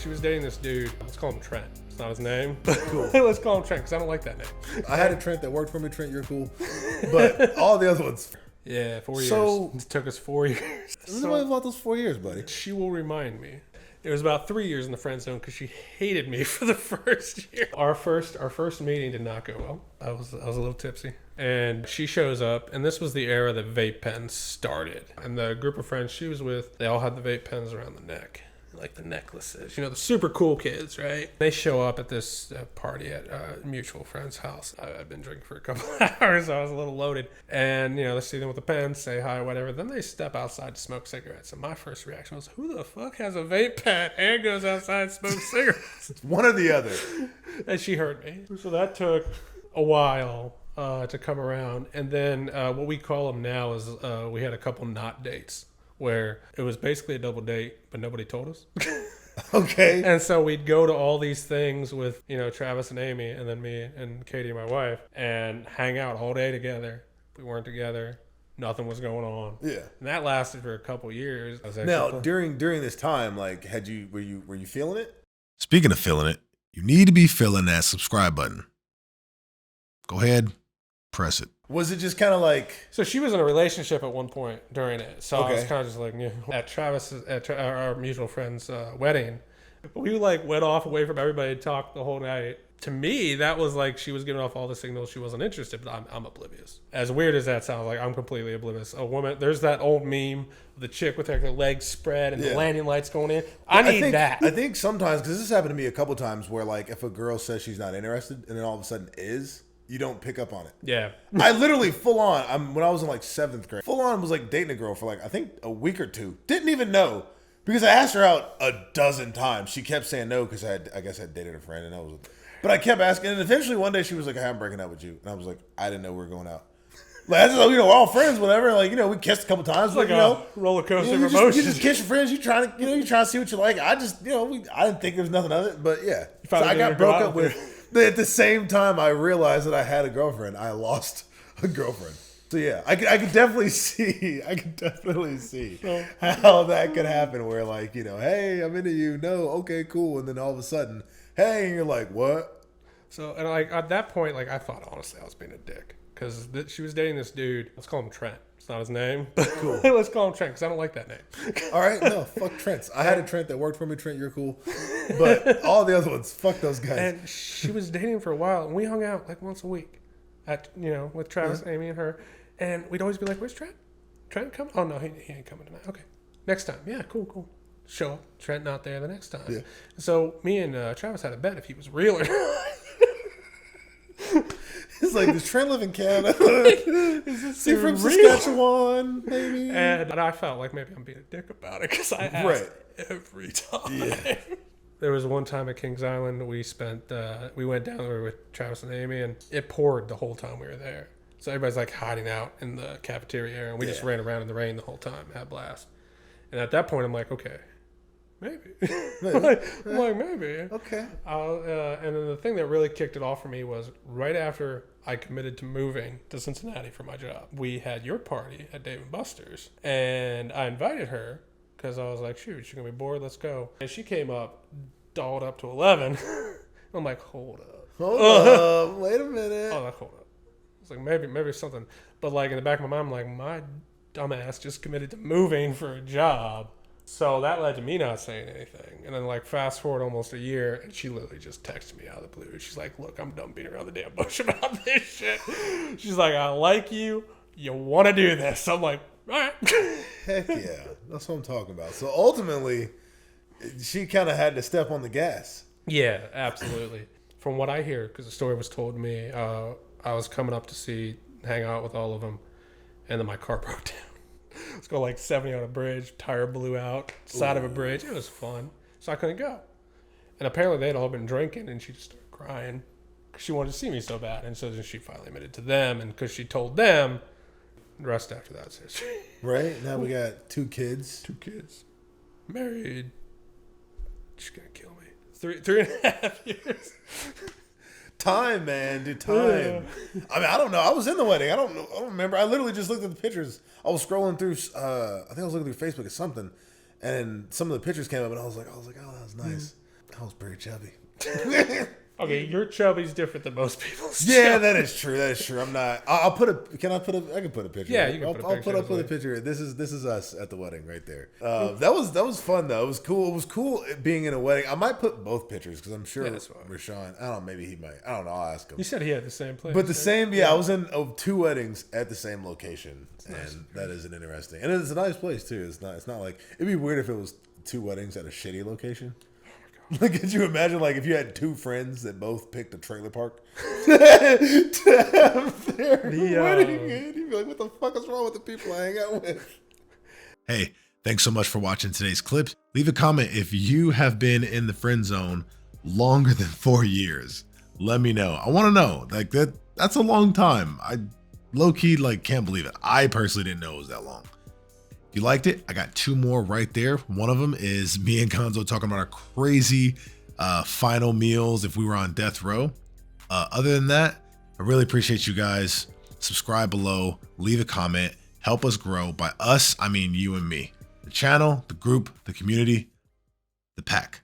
She was dating this dude. Let's call him Trent. It's not his name. Cool. Let's call him Trent because I don't like that name. I had a Trent that worked for me. Trent, you're cool. But all the other ones. Yeah, 4 years. So- It took us 4 years. What about those 4 years, buddy? She will remind me. It was about 3 years in the friend zone because she hated me for the first year. Our first meeting did not go well. I was a little tipsy, and she shows up, and this was the era that vape pens started. And the group of friends she was with, they all had the vape pens around the neck, like the necklaces. You know, the super cool kids, right? They show up at this party at a mutual friend's house. I've been drinking for a couple hours, so I was a little loaded. And, you know, they see them with the pens, say hi, whatever. Then they step outside to smoke cigarettes. And my first reaction was, who the fuck has a vape pen and goes outside and smokes cigarettes? One or the other. And she heard me. So that took a while to come around. And then what we call them now is we had a couple not dates, where it was basically a double date, but nobody told us. Okay. And so we'd go to all these things with, you know, Travis and Amy, and then me and Katie, my wife, and hang out all day together. We weren't together. Nothing was going on. Yeah. And that lasted for a couple years. Now, during this time, like, were you feeling it? Speaking of feeling it, you need to be feeling that subscribe button. Go ahead, press it. Was it just kind of like... So she was in a relationship at one point during it. So I was Okay. kind of just like, at our mutual friend's wedding, we like went off away from everybody, talked the whole night. To me, that was like she was giving off all the signals she wasn't interested, but I'm oblivious. As weird as that sounds, like I'm completely oblivious. A woman, there's that old meme of the chick with her legs spread and the landing lights going in. I need that. I think sometimes, because this happened to me a couple times, where like if a girl says she's not interested and then all of a sudden is, you don't pick up on it. Yeah. I literally full on, when I was in like 7th grade, full on was like dating a girl for like, I think a week or two. Didn't even know. Because I asked her out a dozen times. She kept saying no because I guess I dated a friend and but I kept asking. And eventually one day she was like, hey, I'm breaking up with you. And I was like, I didn't know we were going out. Like, I just, you know, we're all friends, whatever. Like, you know, we kissed a couple times. Like, you know, roller coaster you of just, emotions. you just kiss your friends. You trying to see what you like. I just, you know, I didn't think there was nothing of it. But yeah. So I got broke up with. At the same time, I realized that I had a girlfriend. I lost a girlfriend. So yeah, I could definitely see. How that could happen. Where like, you know, hey, I'm into you. No, okay, cool. And then all of a sudden, hey, and you're like, what? So and like at that point, like I thought honestly I was being a dick because she was dating this dude. Let's call him Trent. It's not his name. Cool. Let's call him Trent because I don't like that name. All right, no, fuck Trent. I had a Trent that worked for me. Trent, you're cool. But all the other ones, fuck those guys. And she was dating him for a while, and we hung out like once a week, with Travis, Amy, and her. And we'd always be like, "Where's Trent? Trent coming? Oh no, he ain't coming tonight. Okay, next time. Yeah, cool. Show up. Trent not there the next time. Yeah. So me and Travis had a bet if he was real or not. It's like, does Trent live in Canada? Is he from real? Saskatchewan, maybe? And I felt like maybe I'm being a dick about it because I asked every time. Yeah. There was one time at Kings Island we went down there with Travis and Amy, and it poured the whole time we were there. So everybody's like hiding out in the cafeteria area, and we just ran around in the rain the whole time, had a blast. And at that point, I'm like, okay, maybe. I'm like, maybe. Okay. And then the thing that really kicked it off for me was right after I committed to moving to Cincinnati for my job. We had your party at Dave & Buster's, and I invited her because I was like, shoot, she's going to be bored, let's go. And she came up, dolled up to 11. I'm like, hold up. Hold up. Wait a minute. Oh, hold up. It's like, maybe something. But like in the back of my mind, I'm like, my dumbass just committed to moving for a job. So that led to me not saying anything. And then like fast forward almost a year, and she literally just texted me out of the blue. She's like, look, I'm done beating around the damn bush about this shit. She's like, I like you. You want to do this. I'm like, all right. Heck yeah. That's what I'm talking about. So ultimately, she kind of had to step on the gas. Yeah, absolutely. From what I hear, because the story was told to me, I was coming up to hang out with all of them, and then my car broke down. Let's go like 70 on a bridge, tire blew out, side of a bridge. It was fun. So I couldn't go. And apparently they'd all been drinking, and she just started crying because she wanted to see me so bad. And so then she finally admitted to them, and because she told them, the rest after that's history. Right? Now we got 2 kids. 2 kids. Married. She's going to kill me. 3.5 years. Time, man, dude, time. I mean, I don't know. I was in the wedding. I don't remember. I literally just looked at the pictures. I was scrolling through. I think I was looking through Facebook or something, and some of the pictures came up, and I was like, oh, that was nice. I was pretty chubby. Okay, your chubby's different than most people's. Yeah, chubby. that is true. That is true. I'm not. I'll put a. Can I put a? I can put a picture. Yeah, you can I'll put a put a picture. This is us at the wedding right there. That was fun though. It was cool. It was cool being in a wedding. I might put both pictures because I'm sure Rashawn. I don't know. Maybe he might. I don't know. I'll ask him. You said he had the same place. But the right? same. Yeah, I was in 2 weddings at the same location, and nice. that is an interesting. And it's a nice place too. It's not. It's not like it'd be weird if it was 2 weddings at a shitty location. Like, could you imagine, like, if you had 2 friends that both picked a trailer park to have their wedding? And you'd be like, what the fuck is wrong with the people I hang out with? Hey, thanks so much for watching today's clip. Leave a comment if you have been in the friend zone longer than 4 years. Let me know. I want to know. Like, that's a long time. I low-key, like, can't believe it. I personally didn't know it was that long. If you liked it, I got 2 more right there. One of them is me and Gonzo talking about our crazy final meals if we were on death row. Other than that, I really appreciate you guys. Subscribe below, leave a comment, help us grow. By us, I mean you and me. The channel, the group, the community, the pack.